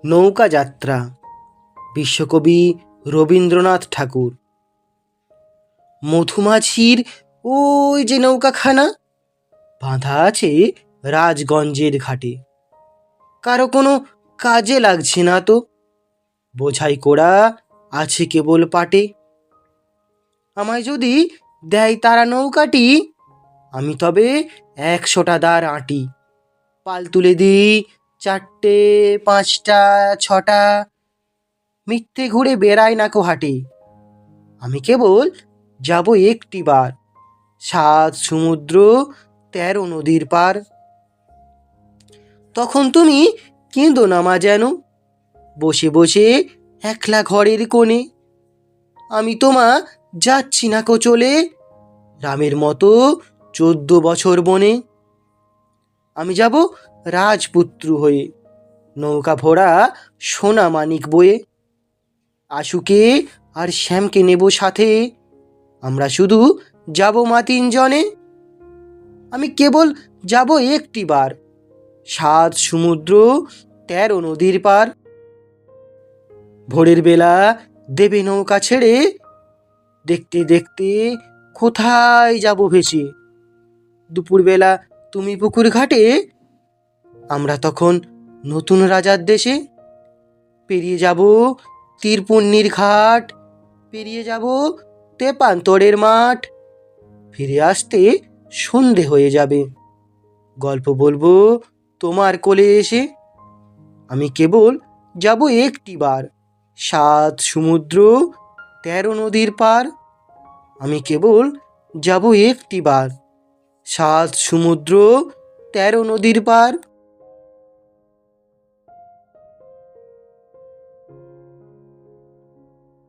নৌকা যাত্রা, বিশ্বকবি রবীন্দ্রনাথ ঠাকুর। মধুমাছির ওই যে নৌকাখানা বাঁধা আছে রাজগঞ্জের ঘাটে, কারো কোনো কাজে লাগছে না তো, বোঝাই করা আছে কেবল পাটে। আমায় যদি দেয় তারা নৌকাটি, আমি তবে 100টা দাঁড় আঁটি। পাল তুলে দিই 4টে 5টা 6টা, মিথ্যে ঘুরে বেড়াই নাকো হাটে। আমি কেবল যাব একটিবার, 7 সমুদ্র 13 নদীর পার। তখন তুমি কেঁদো না মা যেন, বসে বসে একলা ঘরের কোণে। আমি তোমা যাচ্ছি না কো চলে, রামের মতো 14 বছর বনে। আমি যাব রাজপুত্র হয়ে, নৌকা ভরা সোনা মানিক বয়ে। আশুকে আর শ্যামকে নেব সাথে, আমরা শুধু যাব মা 3 জনে। আমি কেবল যাব একটিবার, 7 সমুদ্র 13 নদীর পার। ভোরের বেলা দেবে নৌকা ছেড়ে, দেখতে দেখতে কোথায় যাব ভেসে। দুপুরবেলা তুমি পুকুর ঘাটে, আমরা তখন নতুন রাজার দেশে। পেরিয়ে যাব তীরপুণ্যির ঘাট, পেরিয়ে যাব তেপান্তরের মাঠ। ফিরে আসতে সন্ধে হয়ে যাবে, গল্প বলবো তোমার কোলে এসে। আমি কেবল যাব একটিবার, 7 সমুদ্র 13 নদীর পার। আমি কেবল যাব একটিবার, 7 সমুদ্র 13 নদীর পার।